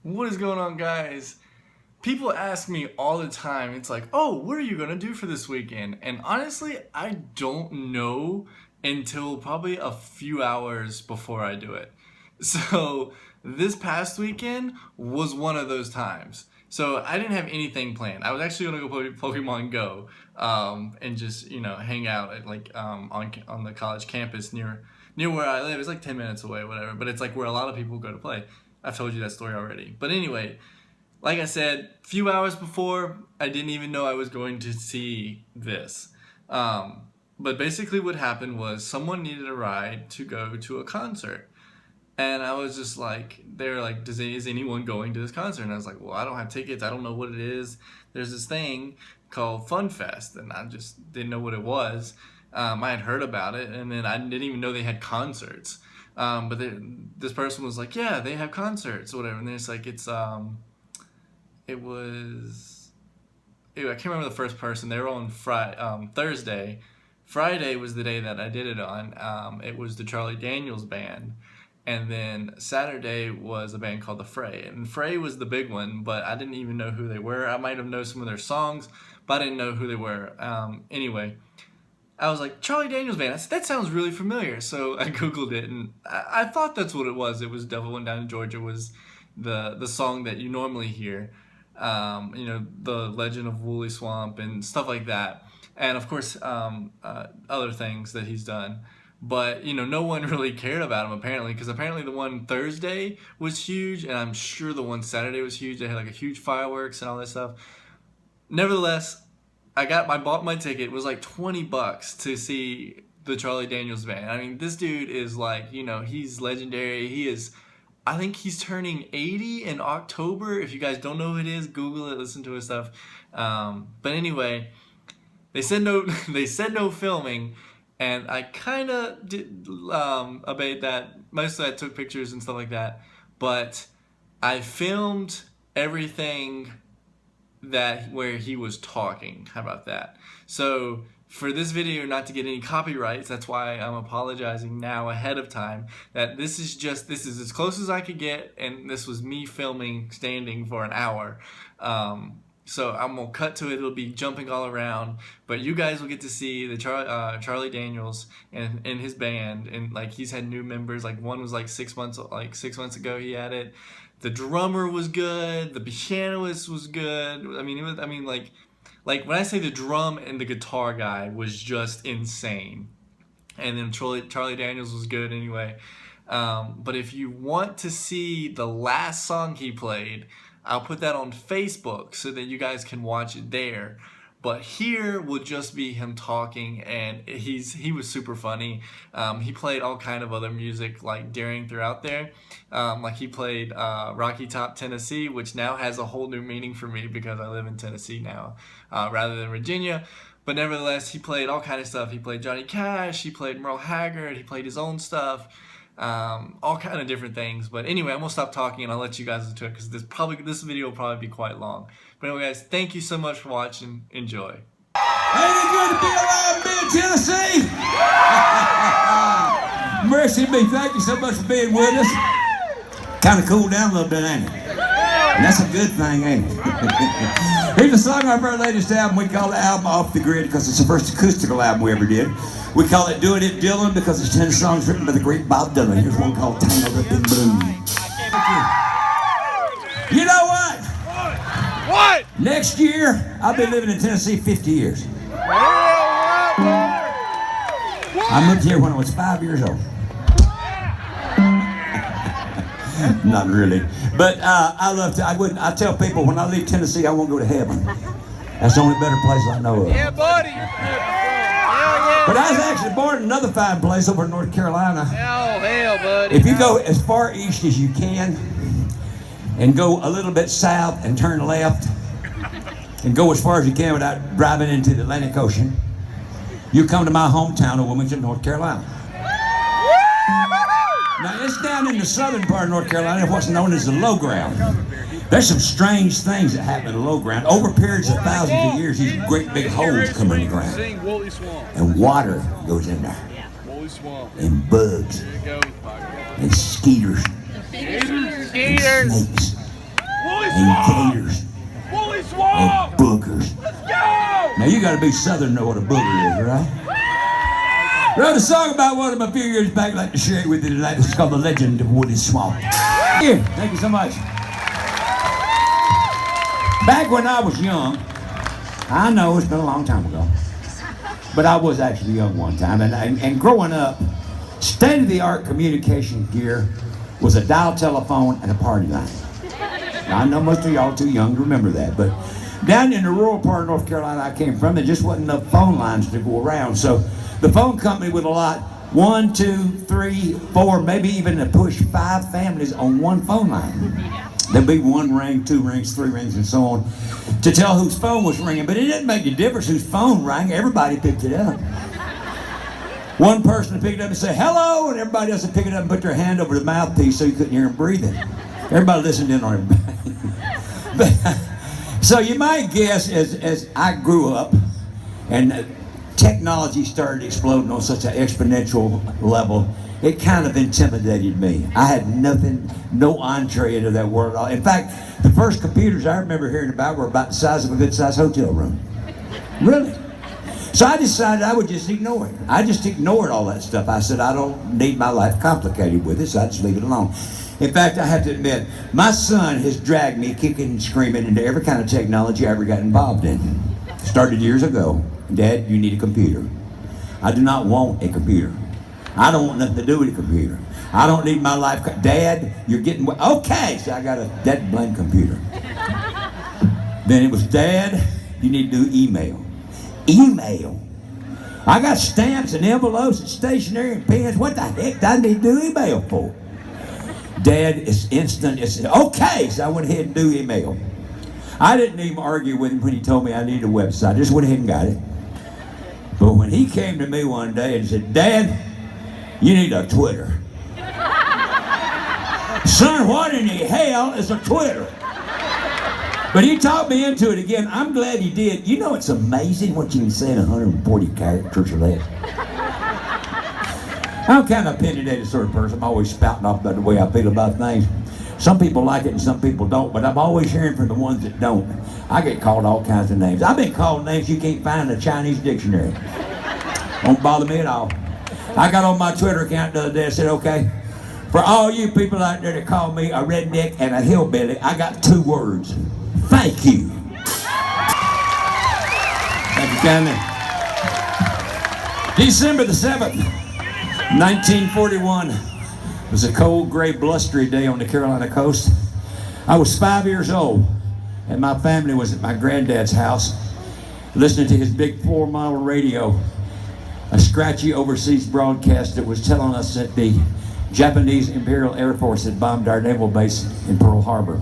What is going on, guys? People ask me all the time, it's like, oh, what are you gonna do for this weekend? And honestly, I don't know until probably a few hours before I do it. So this past weekend was one of those times. So I didn't have anything planned. I was actually gonna go play Pokemon Go and just hang out at on the college campus near where I live. It's like 10 minutes away, whatever. But it's like where a lot of people go to play. I've told you that story already. But anyway, like I said, few hours before, I didn't even know I was going to see this. But basically what happened was someone needed a ride to go to a concert. And I was just like, they're like, is anyone going to this concert? And I was like, well, I don't have tickets. I don't know what it is. There's this thing called Fun Fest, and I just didn't know what it was. I had heard about it, and then I didn't even know they had concerts. But this person was like, yeah, they have concerts or whatever. And then it's like, I can't remember the first person. They were on Thursday. Friday was the day that I did it on. It was the Charlie Daniels Band. And then Saturday was a band called The Fray. And Fray was the big one, but I didn't even know who they were. I might have known some of their songs, but I didn't know who they were. Anyway, I was like, Charlie Daniels Band. I said, that sounds really familiar. So I Googled it, and I thought that's what it was. It was Devil Went Down to Georgia was the song that you normally hear. The Legend of Woolly Swamp and stuff like that. And of course, other things that he's done. But, no one really cared about him apparently, because apparently the one Thursday was huge, and I'm sure the one Saturday was huge. They had like a huge fireworks and all that stuff. Nevertheless, I bought my ticket. It was like $20 to see the Charlie Daniels Band. I mean, this dude is like, he's legendary. I think he's turning 80 in October. If you guys don't know who it is, Google it, listen to his stuff. But anyway, they said no filming, and I kind of did obey that. Mostly I took pictures and stuff like that, but I filmed everything where he was talking. How about that? So for this video not to get any copyrights, that's why I'm apologizing now ahead of time, that this is as close as I could get, and this was me filming standing for an hour. So I'm gonna cut to it. It'll be jumping all around, but you guys will get to see the Charlie Daniels and his band, and like he's had new members. Like one was like 6 months ago he had it. The drummer was good. The pianist was good. I mean, like when I say the drum and the guitar guy was just insane, and then Charlie Daniels was good anyway. But if you want to see the last song he played, I'll put that on Facebook so that you guys can watch it there. But here will just be him talking, and he was super funny. He played all kind of other music like throughout there. Like he played Rocky Top Tennessee, which now has a whole new meaning for me because I live in Tennessee now rather than Virginia. But nevertheless, he played all kind of stuff. He played Johnny Cash, he played Merle Haggard, he played his own stuff. All kind of different things. But anyway, I'm gonna stop talking and I'll let you guys into it because this video will probably be quite long. But anyway, guys, thank you so much for watching. Enjoy. Ain't it good to be alive, mid-Tennessee? Mercy me, thank you so much for being with us. Kind of cooled down a little bit, ain't it? And that's a good thing, ain't it? Here's a song off our latest album. We call the album Off the Grid because it's the first acoustical album we ever did. We call it Doing It Dylan because it's 10 songs written by the great Bob Dylan. Here's one called Tangled Up in Blue. You know what? What? Next year, I'll be living in Tennessee 50 years. I moved here when I was 5 years old. Not really. But I tell people when I leave Tennessee, I won't go to heaven. That's the only better place I know of. Yeah, buddy. But I was actually born in another fine place over in North Carolina. Oh, hell, buddy. If you go as far east as you can and go a little bit south and turn left and go as far as you can without driving into the Atlantic Ocean, you come to my hometown of Wilmington, North Carolina. Now, it's down in the southern part of North Carolina, what's known as the low ground. There's some strange things that happen in the low ground. Over periods of thousands of years, these great big holes come in the ground. And water goes in there. And bugs. And skeeters. And snakes. and gators Woolly and Swamp! boogers. Let's go! Now you gotta be Southern to know what a booger is, right? Wrote a song about one of them a few years back. I'd like to share it with you tonight. This is called The Legend of Woolly Swamp. Here, thank you so much. Back when I was young, I know it's been a long time ago, but I was actually young one time, and growing up, state-of-the-art communication gear was a dial telephone and a party line. Now, I know most of y'all too young to remember that, but down in the rural part of North Carolina I came from, there just wasn't enough phone lines to go around, so the phone company would allot 1, 2, 3, 4, maybe even to push 5 families on one phone line. There'd be 1 ring, 2 rings, 3 rings, and so on, to tell whose phone was ringing. But it didn't make any difference whose phone rang. Everybody picked it up. One person would pick it up and say, hello, and everybody else would pick it up and put their hand over the mouthpiece so you couldn't hear them breathing. Everybody listened in on everybody. So you might guess, as I grew up, and technology started exploding on such an exponential level, it kind of intimidated me. I had no entree into that world at all. In fact, the first computers I remember hearing about were about the size of a good-sized hotel room. Really? So I decided I would just ignore it. I just ignored all that stuff. I said, I don't need my life complicated with it, so I just leave it alone. In fact, I have to admit, my son has dragged me kicking and screaming into every kind of technology I ever got involved in. Started years ago. Dad, you need a computer. I do not want a computer. I don't want nothing to do with a computer. I don't need my life. Dad, you're getting... Okay, so I got that blank computer. Then it was, Dad, you need to do email. Email? I got stamps and envelopes and stationery and pens. What the heck do I need to do email for? Dad, it's instant. It's okay, so I went ahead and do email. I didn't even argue with him when he told me I needed a website. I just went ahead and got it. But when he came to me one day and said, Dad, you need a Twitter. Son, what in the hell is a Twitter? But he talked me into it again. I'm glad he did. You know, it's amazing what you can say in 140 characters or less. I'm kind of opinionated sort of person. I'm always spouting off about the way I feel about things. Some people like it and some people don't, but I'm always hearing from the ones that don't. I get called all kinds of names. I've been called names you can't find in a Chinese dictionary. Don't bother me at all. I got on my Twitter account the other day and said, okay, for all you people out there that call me a redneck and a hillbilly, I got 2 words. Thank you. Thank you, kindly. December the 7th, 1941. It was a cold, gray, blustery day on the Carolina coast. I was 5 years old, and my family was at my granddad's house, listening to his big 4-mile radio, a scratchy overseas broadcast that was telling us that the Japanese Imperial Air Force had bombed our naval base in Pearl Harbor.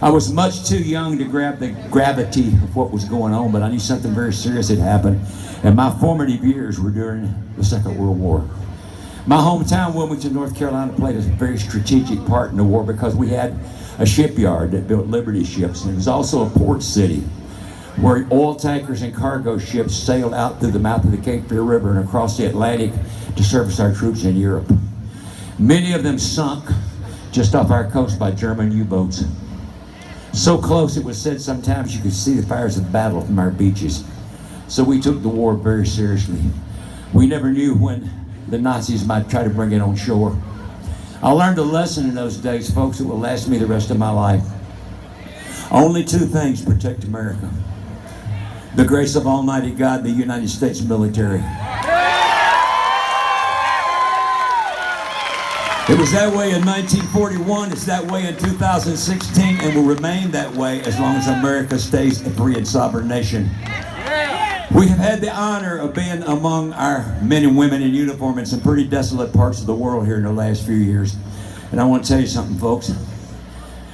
I was much too young to grab the gravity of what was going on, but I knew something very serious had happened, and my formative years were during the Second World War. My hometown, Wilmington, North Carolina, played a very strategic part in the war because we had a shipyard that built Liberty ships, and it was also a port city where oil tankers and cargo ships sailed out through the mouth of the Cape Fear River and across the Atlantic to service our troops in Europe. Many of them sunk just off our coast by German U-boats. So close it was said sometimes you could see the fires of battle from our beaches. So we took the war very seriously. We never knew when the Nazis might try to bring it on shore. I learned a lesson in those days, folks, that will last me the rest of my life. Only 2 things protect America: the grace of Almighty God, the United States military. It was that way in 1941, it's that way in 2016, and will remain that way as long as America stays a free and sovereign nation. We have had the honor of being among our men and women in uniform in some pretty desolate parts of the world here in the last few years. And I want to tell you something, folks.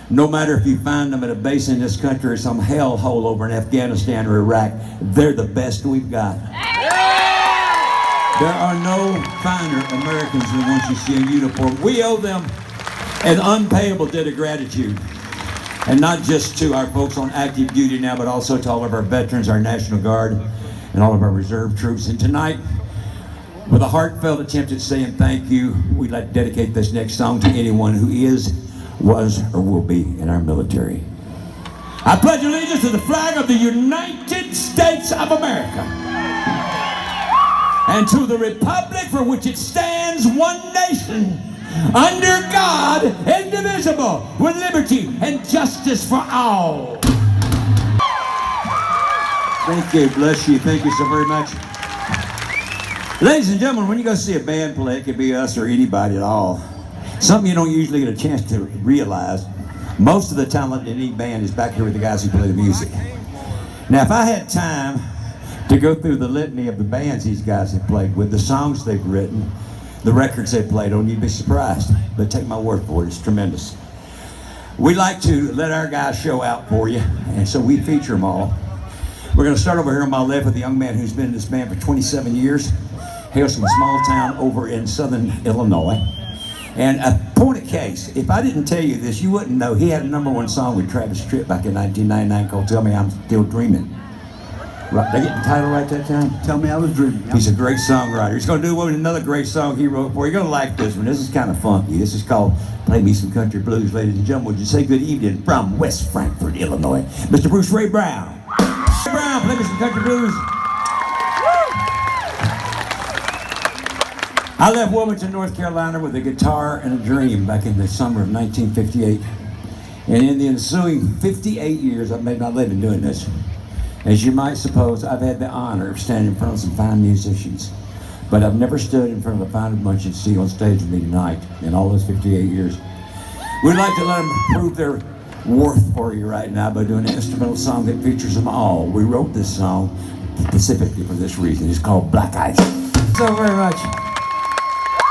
No matter if you find them at a base in this country or some hellhole over in Afghanistan or Iraq, they're the best we've got. There are no finer Americans than ones you see in uniform. We owe them an unpayable debt of gratitude. And not just to our folks on active duty now, but also to all of our veterans, our National Guard, and all of our reserve troops. And tonight, with a heartfelt attempt at saying thank you, we'd like to dedicate this next song to anyone who is, was, or will be in our military. I pledge allegiance to the flag of the United States of America and to the republic for which it stands, one nation, under God, indivisible, with liberty and justice for all. Thank you. Bless you. Thank you so very much. Ladies and gentlemen, when you go see a band play, it could be us or anybody at all. Something you don't usually get a chance to realize, most of the talent in any band is back here with the guys who play the music. Now, if I had time to go through the litany of the bands these guys have played with, the songs they've written, the records they've played on, you'd be surprised. But take my word for it, it's tremendous. We like to let our guys show out for you, and so we feature them all. We're going to start over here on my left with a young man who's been in this band for 27 years. Hails from a small town over in southern Illinois. And a point of case, if I didn't tell you this, you wouldn't know. He had a #1 song with Travis Tritt back in 1999 called Tell Me I'm Still Dreaming. Right, did I get the title right that time? Tell Me I Was Dreaming. He's a great songwriter. He's going to do another great song he wrote for you. You're going to like this one. This is kind of funky. This is called Play Me Some Country Blues, ladies and gentlemen. Would you say good evening from West Frankfort, Illinois, Mr. Bruce Ray Brown. Ray Brown, play me some country blues. I left Wilmington, North Carolina with a guitar and a dream back in the summer of 1958. And in the ensuing 58 years, I've made my living doing this. As you might suppose, I've had the honor of standing in front of some fine musicians. But I've never stood in front of the finest bunch you'd see on stage with me tonight in all those 58 years. We'd like to let them prove their worth for you right now by doing an instrumental song that features them all. We wrote this song specifically for this reason. It's called Black Ice. So very much.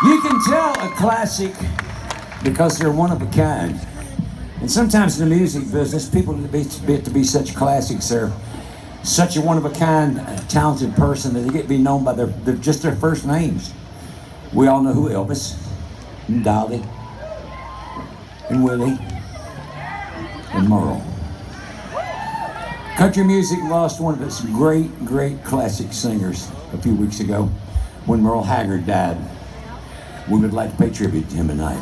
You can tell a classic because they're one of a kind. And sometimes in the music business, people get to be such classics. They're such a one-of-a-kind, talented person that they get to be known by just their first names. We all know who Elvis, and Dolly, and Willie, and Merle. Country music lost one of its great, great classic singers a few weeks ago when Merle Haggard died. We would like to pay tribute to him tonight.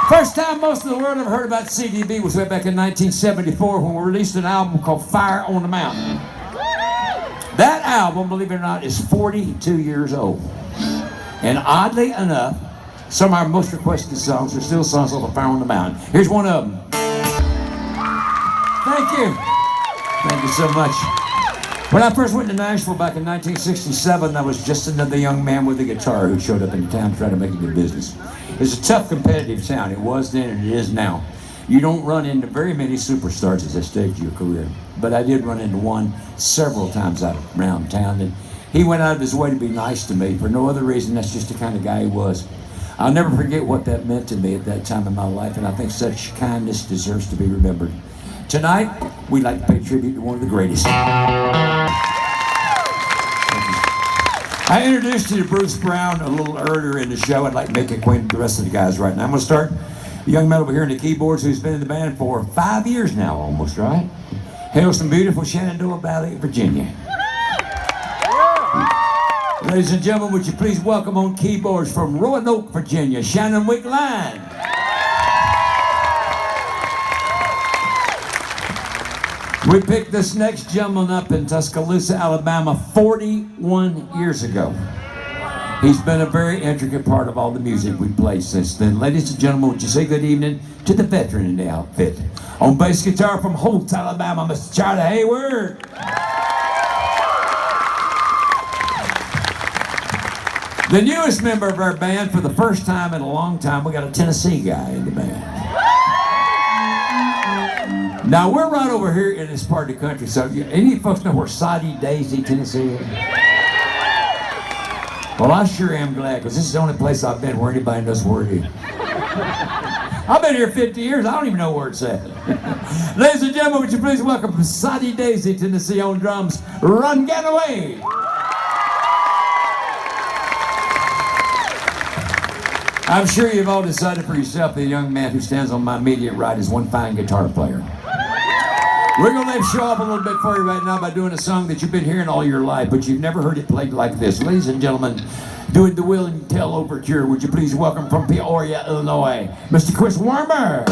First time most of the world ever heard about CDB was way back in 1974 when we released an album called Fire on the Mountain. That album, believe it or not, is 42 years old. And oddly enough, some of our most requested songs are still songs called Fire on the Mountain. Here's one of them. Thank you. Thank you so much. When I first went to Nashville back in 1967, I was just another young man with a guitar who showed up in town to try to make a good business. It's a tough, competitive town. It was then and it is now. You don't run into very many superstars at this stage of your career. But I did run into one several times out around town, and he went out of his way to be nice to me for no other reason. That's just the kind of guy he was. I'll never forget what that meant to me at that time in my life, and I think such kindness deserves to be remembered. Tonight, we'd like to pay tribute to one of the greatest. I introduced you to Bruce Brown a little earlier in the show. I'd like to make acquainted with the rest of the guys right now. I'm going to start a young man over here in the keyboards who's been in the band for 5 years now almost, right? Hails from beautiful Shenandoah Valley, Virginia. Ladies and gentlemen, would you please welcome on keyboards from Roanoke, Virginia, Shannon Wickline. We picked this next gentleman up in Tuscaloosa, Alabama 41 years ago. He's been a very intricate part of all the music we've played since then. Ladies and gentlemen, would you say good evening to the veteran in the outfit? On bass guitar from Holt, Alabama, Mr. Charlie Hayward. The newest member of our band, for the first time in a long time, we got a Tennessee guy in the band. Now, we're right over here in this part of the country, so any folks know where Soddy Daisy, Tennessee is? Well, I sure am glad, because this is the only place I've been where anybody knows where it is. I've been here 50 years, I don't even know where it's at. Ladies and gentlemen, would you please welcome Soddy Daisy, Tennessee on drums, Run Ganaway. I'm sure you've all decided for yourself the young man who stands on my immediate right is one fine guitar player. We're going to let him show up a little bit for you right now by doing a song that you've been hearing all your life, but you've never heard it played like this. Ladies and gentlemen, doing the Will and Tell Overture, would you please welcome from Peoria, Illinois, Mr. Chris Warmer.